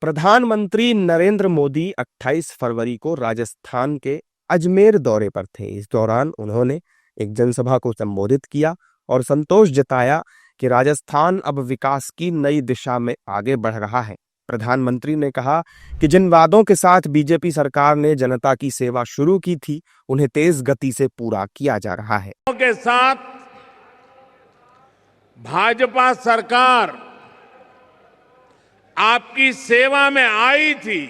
प्रधानमंत्री नरेंद्र मोदी 28 फरवरी को राजस्थान के अजमेर दौरे पर थे। इस दौरान उन्होंने एक जनसभा को संबोधित किया और संतोष जताया कि राजस्थान अब विकास की नई दिशा में आगे बढ़ रहा है। प्रधानमंत्री ने कहा कि जिन वादों के साथ बीजेपी सरकार ने जनता की सेवा शुरू की थी, उन्हें तेज गति से पूरा किया जा रहा है। के साथ भाजपा सरकार आपकी सेवा में आई थी,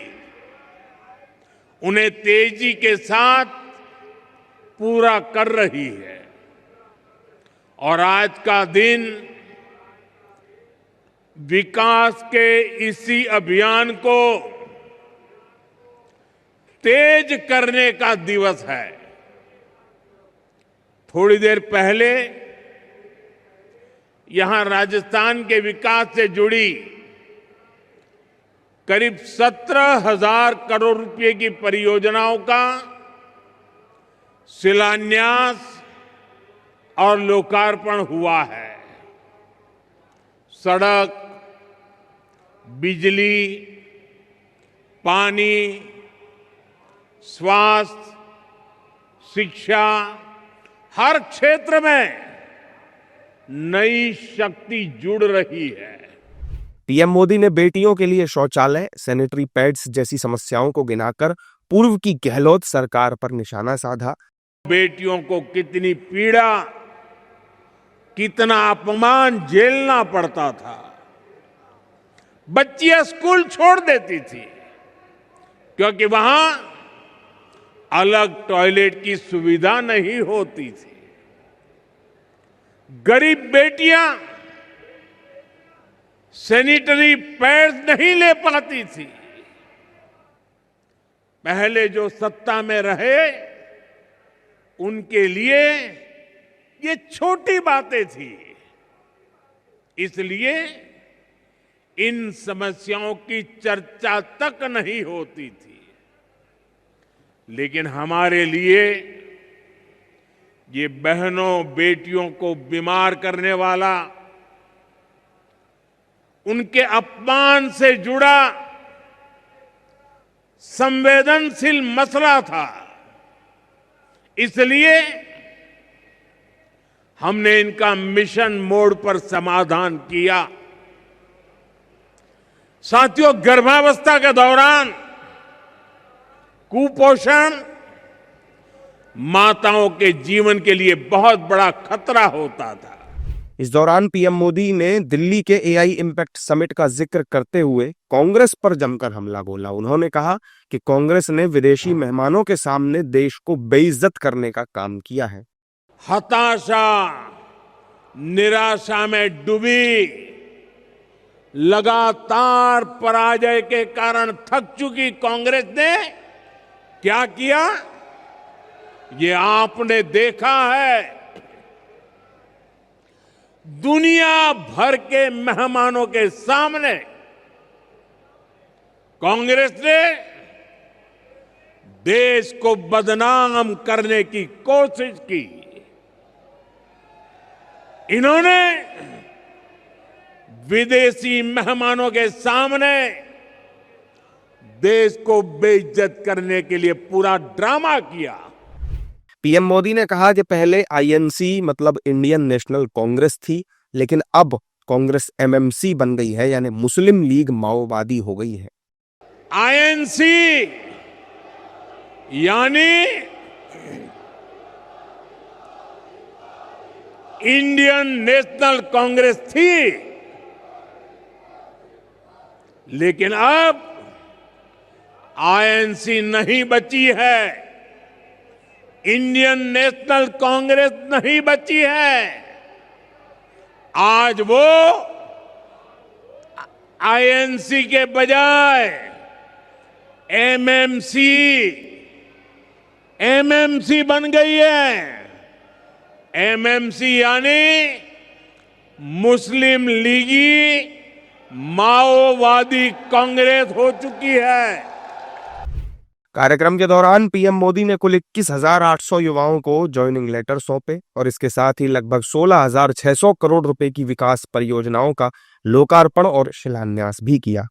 उन्हें तेजी के साथ पूरा कर रही है। और आज का दिन विकास के इसी अभियान को तेज करने का दिवस है। थोड़ी देर पहले यहां राजस्थान के विकास से जुड़ी करीब 17,000 करोड़ रुपए की परियोजनाओं का शिलान्यास और लोकार्पण हुआ है। सड़क, बिजली, पानी, स्वास्थ्य, शिक्षा, हर क्षेत्र में नई शक्ति जुड़ रही है। पीएम मोदी ने बेटियों के लिए शौचालय, सैनिटरी पैड्स जैसी समस्याओं को गिनाकर पूर्व की गहलोत सरकार पर निशाना साधा। बेटियों को कितनी पीड़ा, कितना अपमान झेलना पड़ता था। बच्चियां स्कूल छोड़ देती थी क्योंकि वहां अलग टॉयलेट की सुविधा नहीं होती थी। गरीब बेटियां सैनिटरी पैड्स नहीं ले पाती थी। पहले जो सत्ता में रहे उनके लिए ये छोटी बातें थी, इसलिए इन समस्याओं की चर्चा तक नहीं होती थी। लेकिन हमारे लिए ये बहनों बेटियों को बीमार करने वाला, उनके अपमान से जुड़ा संवेदनशील मसला था। इसलिए हमने इनका मिशन मोड पर समाधान किया। साथियों, गर्भावस्था के दौरान कुपोषण माताओं के जीवन के लिए बहुत बड़ा खतरा होता था। इस दौरान पीएम मोदी ने दिल्ली के एआई इम्पैक्ट समिट का जिक्र करते हुए कांग्रेस पर जमकर हमला बोला। उन्होंने कहा कि कांग्रेस ने विदेशी मेहमानों के सामने देश को बेइज्जत करने का काम किया है। हताशा, निराशा में डूबी, लगातार पराजय के कारण थक चुकी कांग्रेस ने क्या किया, ये आपने देखा है। दुनिया भर के मेहमानों के सामने कांग्रेस ने देश को बदनाम करने की कोशिश की। इन्होंने विदेशी मेहमानों के सामने देश को बेइज्जत करने के लिए पूरा ड्रामा किया। पीएम मोदी ने कहा कि पहले आईएनसी मतलब इंडियन नेशनल कांग्रेस थी, लेकिन अब कांग्रेस एमएमसी बन गई है, यानी मुस्लिम लीग माओवादी हो गई है। आईएनसी यानी इंडियन नेशनल कांग्रेस थी, लेकिन अब आईएनसी नहीं बची है, इंडियन नेशनल कांग्रेस नहीं बची है। आज वो आईएनसी के बजाय एमएमसी बन गई है। एमएमसी यानी मुस्लिम लीगी माओवादी कांग्रेस हो चुकी है। कार्यक्रम के दौरान पीएम मोदी ने कुल 21,800 युवाओं को ज्वाइनिंग लेटर सौंपे और इसके साथ ही लगभग 16,600 करोड़ रुपए की विकास परियोजनाओं का लोकार्पण और शिलान्यास भी किया।